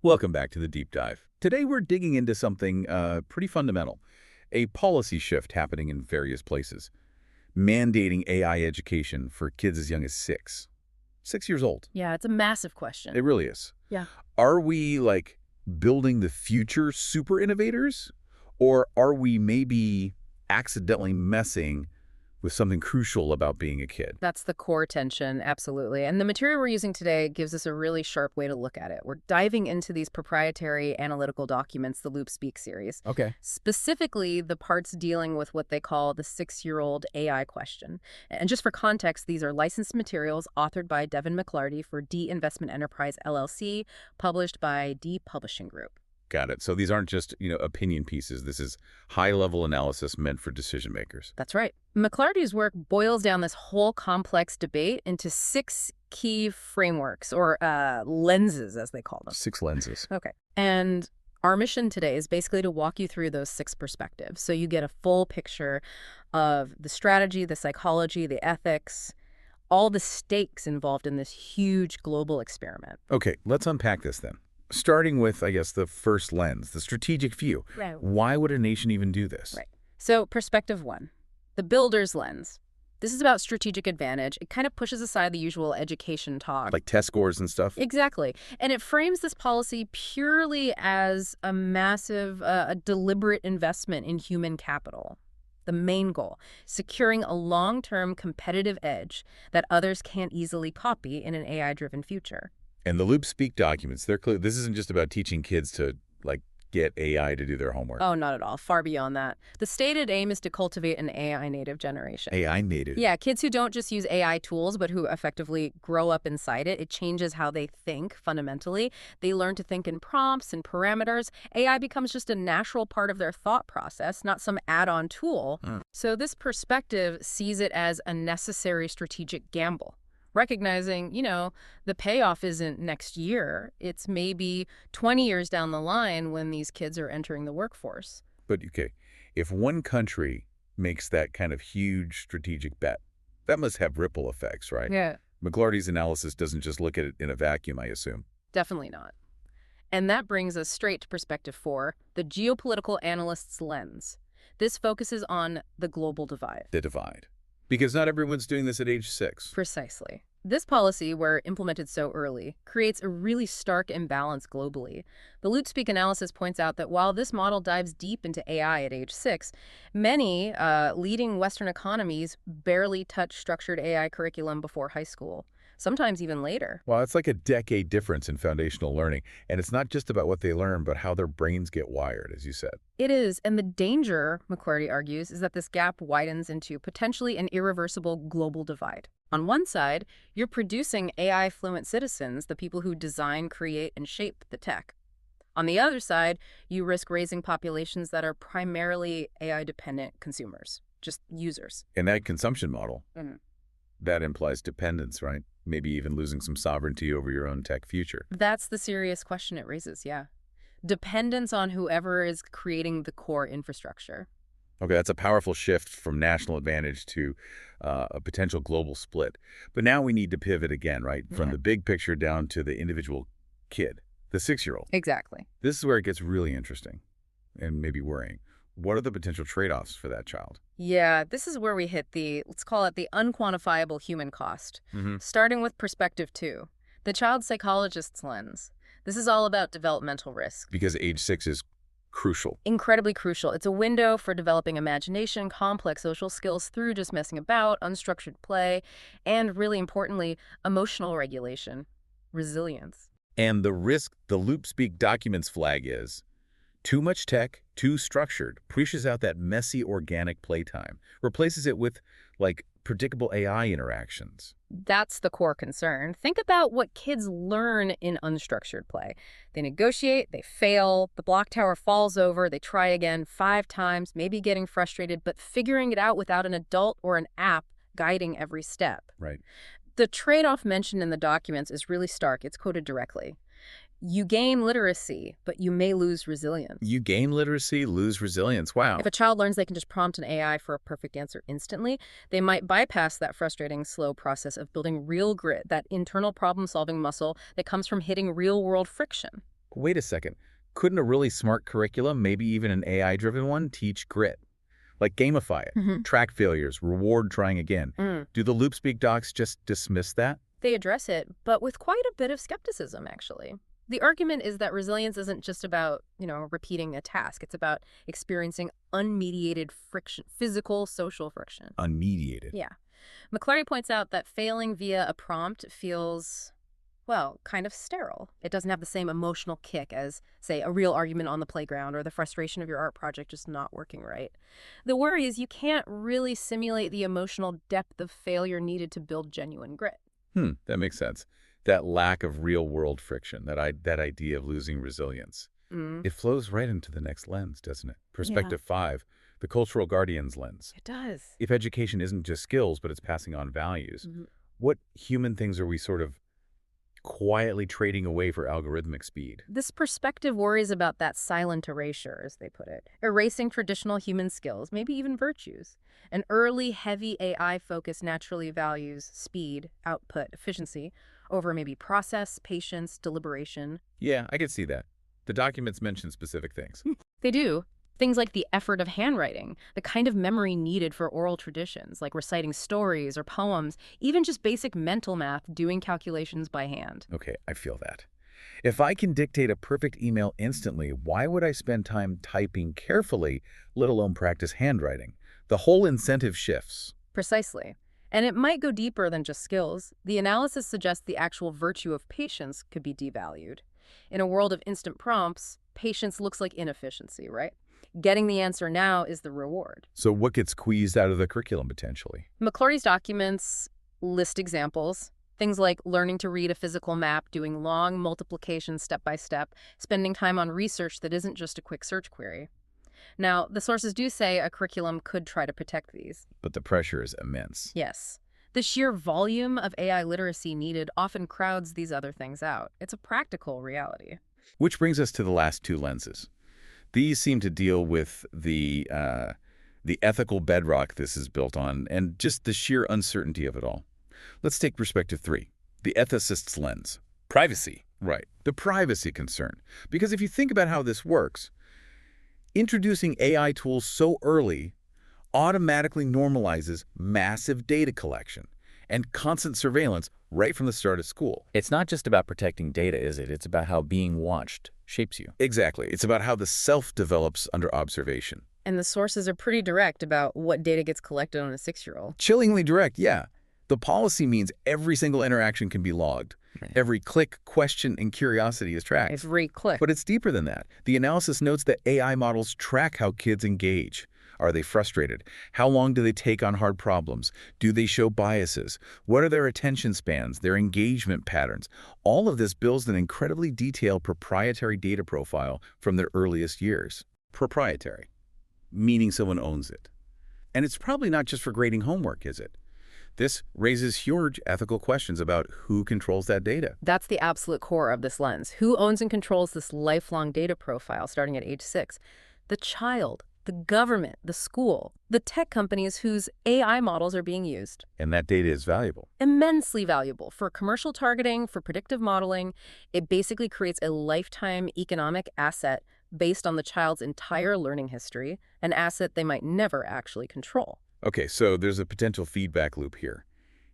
Welcome back to the Deep Dive. Today we're digging into something pretty fundamental, a policy shift happening in various places, mandating AI education for kids as young as 6 years old. Yeah, it's a massive question. It really is. Yeah. Are we, building the future super innovators, or are we maybe accidentally messing with something crucial about being a kid? That's the core tension, absolutely. And the material we're using today gives us a really sharp way to look at it. We're diving into these proprietary analytical documents, the Loop Speak series. Okay. Specifically, the parts dealing with what they call the 6-year-old AI question. And just for context, these are licensed materials authored by Devin McClarty for D Investment Enterprise, LLC, published by D Publishing Group. Got it. So these aren't just, opinion pieces. This is high-level analysis meant for decision makers. That's right. McClarty's work boils down this whole complex debate into 6 key frameworks, or lenses, as they call them. 6 lenses. Okay. And our mission today is basically to walk you through those 6 perspectives, so you get a full picture of the strategy, the psychology, the ethics, all the stakes involved in this huge global experiment. Okay, let's unpack this then. Starting with, I guess, the first lens, the strategic view. Right. Why would a nation even do this? Right. So perspective 1, the builder's lens. This is about strategic advantage. It kind of pushes aside the usual education talk. Like test scores and stuff? Exactly. And it frames this policy purely as a massive, a deliberate investment in human capital. The main goal, securing a long-term competitive edge that others can't easily copy in an AI-driven future. And the Loop Speak documents, they're clear. This isn't just about teaching kids to, get AI to do their homework. Oh, not at all. Far beyond that. The stated aim is to cultivate an AI-native generation. AI native? Yeah, kids who don't just use AI tools, but who effectively grow up inside it. It changes how they think, fundamentally. They learn to think in prompts and parameters. AI becomes just a natural part of their thought process, not some add-on tool. So this perspective sees it as a necessary strategic gamble. Recognizing, the payoff isn't next year. It's maybe 20 years down the line when these kids are entering the workforce. But, okay, if one country makes that kind of huge strategic bet, that must have ripple effects, right? Yeah. McClarty's analysis doesn't just look at it in a vacuum, I assume. Definitely not. And that brings us straight to perspective 4, the geopolitical analyst's lens. This focuses on the global divide. The divide. Because not everyone's doing this at age 6. Precisely. This policy, where implemented so early, creates a really stark imbalance globally. The Loop Speak analysis points out that while this model dives deep into AI at age 6, many leading Western economies barely touch structured AI curriculum before high school, sometimes even later. Well, it's like a decade difference in foundational learning. And it's not just about what they learn, but how their brains get wired, as you said. It is, and the danger, McClarty argues, is that this gap widens into potentially an irreversible global divide. On one side, you're producing AI-fluent citizens, the people who design, create, and shape the tech. On the other side, you risk raising populations that are primarily AI-dependent consumers, just users. In that consumption model, Mhm. that implies dependence, right? Maybe even losing some sovereignty over your own tech future. That's the serious question it raises, yeah. Dependence on whoever is creating the core infrastructure. Okay, that's a powerful shift from national advantage to a potential global split. But now we need to pivot again, right? From the big picture down to the individual kid, the 6-year-old. Exactly. This is where it gets really interesting and maybe worrying. What are the potential trade-offs for that child? Yeah, this is where we hit let's call it the unquantifiable human cost. Starting with perspective 2, the child psychologist's lens. This is all about developmental risk. Because age 6 is crucial. Incredibly crucial. It's a window for developing imagination, complex social skills through just messing about, unstructured play, and really importantly, emotional regulation, resilience. And the risk the Loop Speak documents flag is too much tech, too structured, pushes out that messy organic playtime, replaces it with, predictable AI interactions. That's the core concern. Think about what kids learn in unstructured play. They negotiate, they fail, the block tower falls over, they try again 5 times, maybe getting frustrated, but figuring it out without an adult or an app guiding every step. Right. The trade-off mentioned in the documents is really stark. It's quoted directly. You gain literacy, but you may lose resilience. You gain literacy, lose resilience. Wow. If a child learns they can just prompt an AI for a perfect answer instantly, they might bypass that frustrating, slow process of building real grit, that internal problem-solving muscle that comes from hitting real-world friction. Wait a second. Couldn't a really smart curriculum, maybe even an AI-driven one, teach grit? Like gamify it, Hmm. track failures, reward trying again. Mm. Do the loop speak docs just dismiss that? They address it, but with quite a bit of skepticism, actually. The argument is that resilience isn't just about, repeating a task. It's about experiencing unmediated friction, physical, social friction. Unmediated. Yeah. McClarty points out that failing via a prompt feels, well, kind of sterile. It doesn't have the same emotional kick as, say, a real argument on the playground or the frustration of your art project just not working right. The worry is you can't really simulate the emotional depth of failure needed to build genuine grit. That makes sense. That lack of real-world friction, that idea of losing resilience. Mm. It flows right into the next lens, doesn't it? Yeah, Perspective 5, the cultural guardian's lens. it does. If education isn't just skills, but it's passing on values, Mhm. what human things are we sort of quietly trading away for algorithmic speed? This perspective worries about that silent erasure, as they put it, erasing traditional human skills, maybe even virtues. An early, heavy AI focus naturally values speed, output, efficiency over maybe process, patience, deliberation. Yeah, I could see that. The documents mention specific things. They do. Things like the effort of handwriting, the kind of memory needed for oral traditions, like reciting stories or poems, even just basic mental math, doing calculations by hand. Okay, I feel that. If I can dictate a perfect email instantly, why would I spend time typing carefully, let alone practice handwriting? The whole incentive shifts. Precisely. And it might go deeper than just skills. The analysis suggests the actual virtue of patience could be devalued. In a world of instant prompts, patience looks like inefficiency, right? Getting the answer now is the reward. So what gets squeezed out of the curriculum potentially? McClarty's documents list examples, things like learning to read a physical map, doing long multiplication step by step, spending time on research that isn't just a quick search query. Now, the sources do say a curriculum could try to protect these. But the pressure is immense. Yes. The sheer volume of AI literacy needed often crowds these other things out. It's a practical reality. Which brings us to the last two lenses. These seem to deal with the ethical bedrock this is built on and just the sheer uncertainty of it all. Let's take perspective 3, the ethicist's lens. Privacy. Right, the privacy concern. Because if you think about how this works, introducing AI tools so early automatically normalizes massive data collection and constant surveillance right from the start of school. It's not just about protecting data, is it? It's about how being watched shapes you. Exactly. It's about how the self develops under observation. And the sources are pretty direct about what data gets collected on a 6-year-old. Chillingly direct, yeah. The policy means every single interaction can be logged. Right. Every click, question, and curiosity is tracked. Every click. But it's deeper than that. The analysis notes that AI models track how kids engage. Are they frustrated? How long do they take on hard problems? Do they show biases? What are their attention spans, their engagement patterns? All of this builds an incredibly detailed proprietary data profile from their earliest years. Proprietary, meaning someone owns it. And it's probably not just for grading homework, is it? This raises huge ethical questions about who controls that data. That's the absolute core of this lens. Who owns and controls this lifelong data profile starting at age 6? The child, the government, the school, the tech companies whose AI models are being used. And that data is valuable. Immensely valuable for commercial targeting, for predictive modeling. It basically creates a lifetime economic asset based on the child's entire learning history, an asset they might never actually control. Okay, so there's a potential feedback loop here.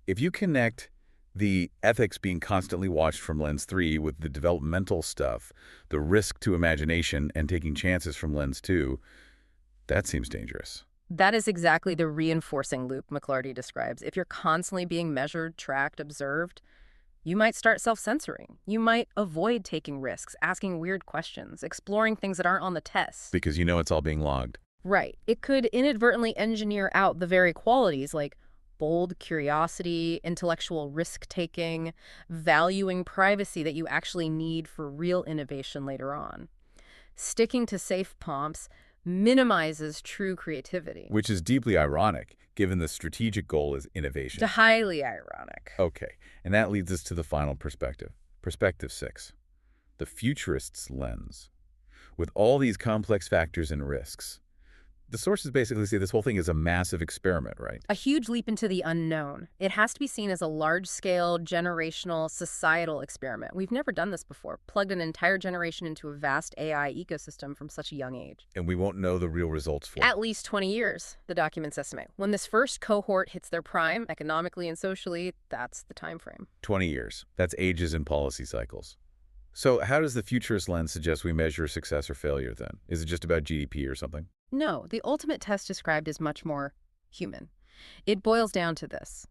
If you connect the ethics being constantly watched from Lens 3 with the developmental stuff, the risk to imagination and taking chances from Lens 2, that seems dangerous. That is exactly the reinforcing loop McClarty describes. If you're constantly being measured, tracked, observed, you might start self-censoring. You might avoid taking risks, asking weird questions, exploring things that aren't on the test. Because you know it's all being logged. Right. It could inadvertently engineer out the very qualities like bold curiosity, intellectual risk-taking, valuing privacy that you actually need for real innovation later on. Sticking to safe prompts minimizes true creativity. Which is deeply ironic, given the strategic goal is innovation. Highly ironic. Okay, and that leads us to the final perspective. Perspective 6, the futurist's lens. With all these complex factors and risks, The sources basically say this whole thing is a massive experiment, right? A huge leap into the unknown. It has to be seen as a large-scale, generational, societal experiment. We've never done this before, plugged an entire generation into a vast AI ecosystem from such a young age. And we won't know the real results for it. At least 20 years, the documents estimate. When this first cohort hits their prime, economically and socially, that's the time frame. 20 years. That's ages in policy cycles. So how does the futurist lens suggest we measure success or failure then? Is it just about GDP or something? No, the ultimate test described is much more human. It boils down to this.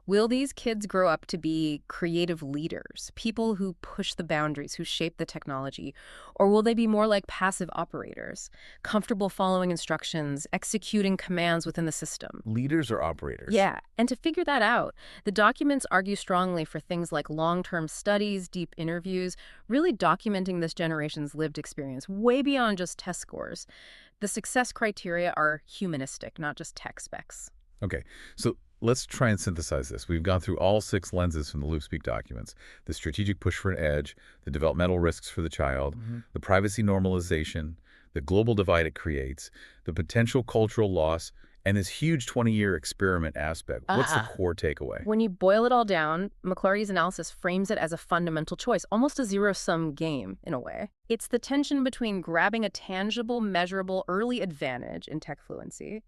Will these kids grow up to be creative leaders, people who push the boundaries, who shape the technology? Or will they be more like passive operators, comfortable following instructions, executing commands within the system? Leaders or operators? Yeah, and to figure that out, the documents argue strongly for things like long-term studies, deep interviews, really documenting this generation's lived experience way beyond just test scores. The success criteria are humanistic, not just tech specs. Okay, so let's try and synthesize this. We've gone through all 6 lenses from the Loopspeak documents: the strategic push for an edge, the developmental risks for the child, the privacy normalization, the global divide it creates, the potential cultural loss, and this huge 20-year experiment aspect. What's the core takeaway? When you boil it all down, McClarty's analysis frames it as a fundamental choice, almost a zero-sum game in a way. It's the tension between grabbing a tangible, measurable early advantage in tech fluency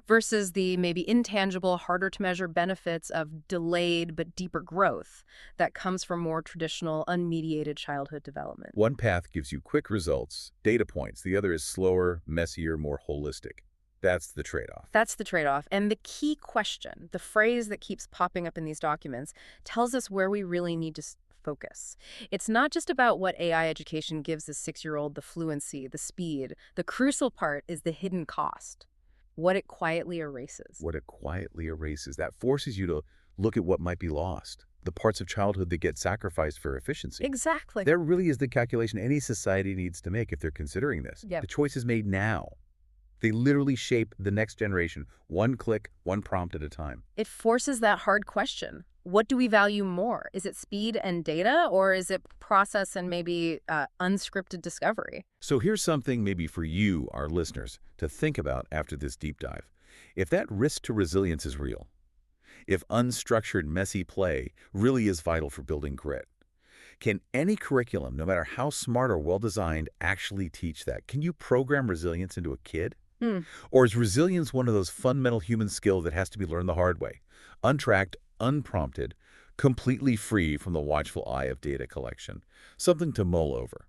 versus the maybe intangible, harder-to-measure benefits of delayed but deeper growth that comes from more traditional, unmediated childhood development. One path gives you quick results, data points. The other is slower, messier, more holistic. That's the trade-off. That's the trade-off. And the key question, the phrase that keeps popping up in these documents, tells us where we really need to focus. It's not just about what AI education gives a 6-year-old, the fluency, the speed. The crucial part is the hidden cost, what it quietly erases. What it quietly erases. That forces you to look at what might be lost, the parts of childhood that get sacrificed for efficiency. Exactly. There really is the calculation any society needs to make if they're considering this. Yep. The choice is made now. They literally shape the next generation, one click, one prompt at a time. It forces that hard question. What do we value more? Is it speed and data, or is it process and maybe unscripted discovery? So here's something maybe for you, our listeners, to think about after this deep dive. If that risk to resilience is real, if unstructured, messy play really is vital for building grit, can any curriculum, no matter how smart or well-designed, actually teach that? Can you program resilience into a kid? Or is resilience one of those fundamental human skills that has to be learned the hard way, untracked, unprompted, completely free from the watchful eye of data collection? Something to mull over.